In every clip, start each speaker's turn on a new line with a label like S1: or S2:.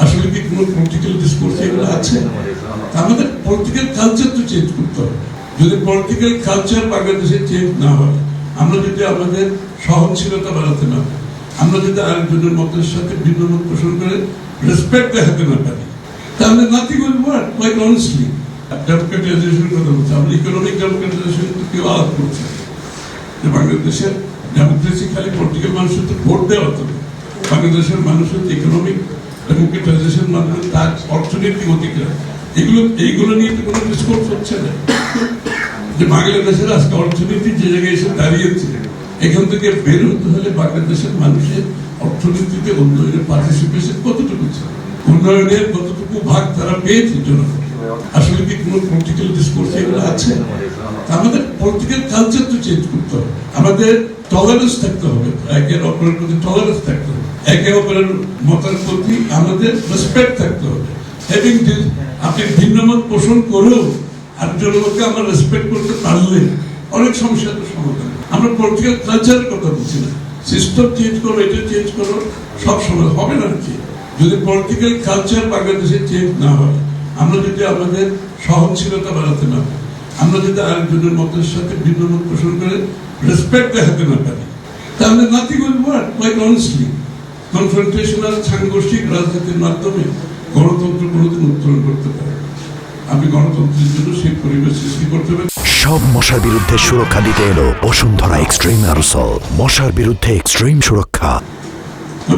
S1: আসলে কি কোনো পলিটিক্যাল ডিসকোর্স এগুলো আছে? আমাদের পলিটিক্যাল কালচার তো চেঞ্জ করতে হবে। যদি পলিটিক্যাল কালচার বাংলাদেশে চেঞ্জ না হয়, আমরা যদি আমাদের সহনশীলতা বাড়াতে না পারি, আমরা যদি আরেকজনের মতের সাথে ভিন্ন মত পোষণ করে রেসপেক্ট দেখাতে না পারি, তাহলে nothing will work. Quite honestly ডেমোক্রেটাইজেশনের কথা বলছি, আমরা ইকোনমিক ডেমোক্রেটাইজেশন কেউ আলাপ করছে যে বাংলাদেশের ডেমোক্রেসি খালি পলিটিক্যাল মানুষের তো ভোট দেওয়া হবে। বাংলাদেশের মানুষের ইকোনমিক ডেমোক্রেটাইজেশন মাধ্যমে তার অর্থনৈতিক অধিকার, এইগুলো নিয়ে তো কোনো ডিসকোর্স হচ্ছে না। যে বাংলাদেশের আজকে অর্থনীতি যে জায়গায় এসে দাঁড়িয়েছে, এখান থেকে বের হতে হলে বাংলাদেশের মানুষের অর্থনীতিতে উন্নয়নের পার্টিসিপেশন কতটুকু ছিল, উন্নয়নের কতটুকু ভাগ তারা পেয়েছে জনগণ। আসলে কি কোনো পলিটিক্যাল ডিসকোর্স এগুলো আছে? আমাদের পলিটিক্যাল কালচার তো চেঞ্জ করতে হবে। আমাদের টলারেন্স থাকতে হবে, একের অপরের প্রতি টলারেন্স থাকতে হবে, একে অপরের মতের প্রতি আমাদের রেসপেক্ট থাকতে হবে। আপনি ভিন্ন মত পোষণ করেও আরেকজনের মধ্যে আমরা রেসপেক্ট করতে পারলে অনেক সমস্যা তো সমাধান। আমরা পলিটিক্যাল কালচারের কথা বলছি না, সিস্টেম চেঞ্জ করো, এটা চেঞ্জ করো, সব সময় হবে না। কি যদি পলিটিক্যাল কালচার বাংলাদেশে চেঞ্জ না হয়, আমরা যদি আমাদের সহনশীলতা বাড়াতে না পারি, আমরা যদি আরেকজনের মতের সাথে ভিন্ন মত পোষণ করে রেসপেক্ট দেখাতে না পারি, তাহলে nothing will work. Quite honestly confrontational সাংঘর্ষিক রাজনীতির মাধ্যমে গণতন্ত্র কোনোদিন উত্তরণ করতে পারে। আপনি গণতন্ত্রের জন্য সেই পরিবেশ সৃষ্টি করতে হবে।
S2: সব মশার বিরুদ্ধে সুরক্ষা দিতে এলো বসুন্ধরা এক্সট্রিম অ্যারোসল, মশার বিরুদ্ধে এক্সট্রিম সুরক্ষা।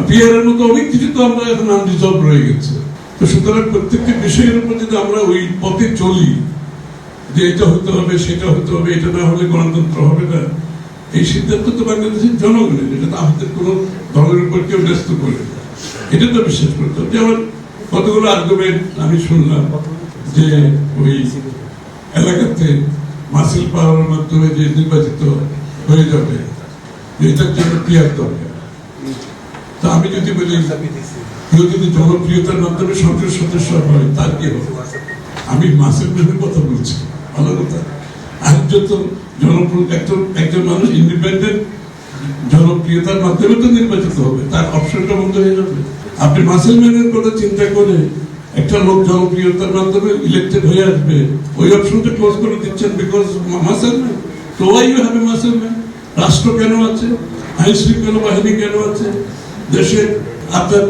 S1: পিয়ারের মতো অনেক কিছু তো আমরা এখন আনরিজলভ রয়ে গেছে। তো সুতরাং প্রত্যেকটি বিষয়ের উপর যদি আমরা ওই পথে চলি যে এটা হতে হবে, সেটা হতে হবে, এটা না হলে গণতন্ত্র হবে না, এই সিদ্ধান্ত তো বাংলাদেশের জনগণের, এটা তো আমাদের কোনো দলের উপর কেউ ন্যস্ত করে না। এটা তো বিশ্বাস করতে হবে। যেমন কতগুলো আর্গুমেন্ট আমি শুনলাম যে ওই এলাকাতে মাসিল পাওয়ার মাধ্যমে যে নির্বাচিত হয়ে যাবে, এটার জন্য পিয়ার দরকার। তা আমি যদি বলি কেউ যদি জনপ্রিয়তার মাধ্যমে সংসদ সদস্য হয়, তার কি হবে? আমি মাসিল প্রেমের কথা বলছি, ভালো কথা। আরেকজন তো একজন মানুষ ইন্ডিপেন্ডেন্ট জনপ্রিয়তার মাধ্যমে তো নির্বাচিত হবে, তার অপশনটা বন্ধ হয়ে যাবে। আপনি মাসেল ম্যানের কথা চিন্তা করে একটা লোক জনপ্রিয়তার মাধ্যমে ইলেক্টেড হয়ে আসবে, ওই অপশনটা ক্লোজ করে দিচ্ছেন বিকজ মাসেল ম্যান। তো why you have a muscle man? রাষ্ট্র কেন আছে? আইন শৃঙ্খলা বাহিনী কেন আছে? দেশের আপনার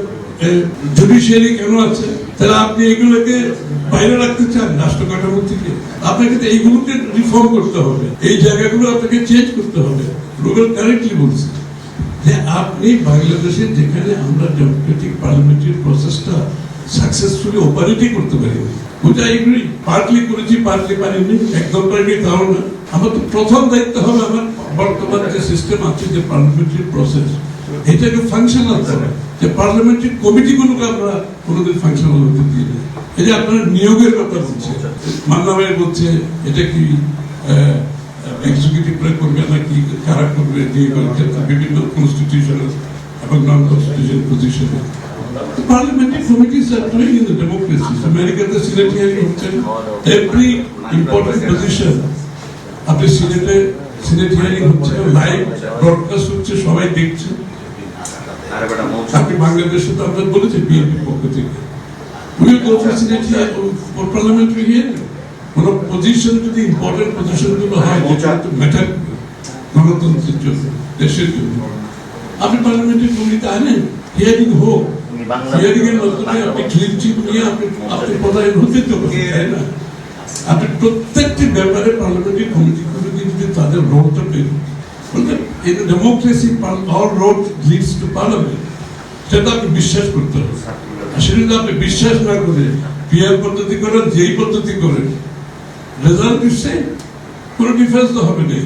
S1: জুডিশিয়ারি কেন আছে? তাহলে আপনি এগুলোকে বাইরে রাখতে চান রাষ্ট্র কাঠামো থেকে? আপনাকে তো এইগুলোকে রিফর্ম করতে হবে, এই জায়গাগুলো আপনাকে চেঞ্জ করতে হবে। রুবেল কারেক্টলি বলছে যে আপনি বাংলাদেশে যেখানে আমরা ডেমোক্রেটিক পার্লামেন্টারি প্রসেসটা সাকসেসফুলি অপারেটই করতে পারি, ওটা এগ্রি পার্টলি করেছি, পার্টলি পারিনি, একদম পারিনি তাও না। আমার তো প্রথম দায়িত্ব হবে আমার বর্তমান যে সিস্টেম আছে, যে পার্লামেন্টারি প্রসেস, এটাকে ফাংশনাল করা, যে পার্লামেন্টারি কমিটিগুলোকে আমরা কোনোদিন ফাংশনাল হতে দিই না। এই যে আপনার নিয়োগের কথা বলছে, মান্না ভাই বলছে এটা কি এক্সিকিউটিভরা করবে নাকি কারা করবে, বিভিন্ন কনস্টিটিউশনাল এবং নন কনস্টিটিউশনাল পজিশনে। Parliamentary committees are playing in the democracy. America's the Senate hearing হচ্ছে, every important position আপনি Senate hearing হচ্ছে, লাইভ ব্রডকাস্ট হচ্ছে, সবাই দেখছে। আপনি বাংলাদেশে তো আমরা বলেছি বিএনপির পক্ষ থেকে will go for Senate hearing, for parliamentary hearing. কোন পজিশন যদি ইম্পর্টেন্ট পজিশন গুলো হয় যেটা ম্যাটার গণতন্ত্রের জন্য, দেশের জন্য, আপনি পার্লামেন্টারি কমিটিতে আনেন, হিয়ারিং হোক। হিয়ারিং এর মাধ্যমে আপনি ক্লিন চিট নিয়ে আপনি পদায়ন হতে তো পারেন, তাই না? আপনি প্রত্যেকটি ব্যাপারে পার্লামেন্টারি কমিটিগুলো যদি তাদের রোলটা পেয়ে বলতে এই democracy all road leads to parliament, সেটা আপনি বিশ্বাস করতে হবে। আর সেটা যদি আপনি বিশ্বাস না করে পিয়ার পদ্ধতি করেন, যেই পদ্ধতি করেন, রেজাল্ট নিশ্চয়ই কোনো ডিফারেন্স তো হবে না।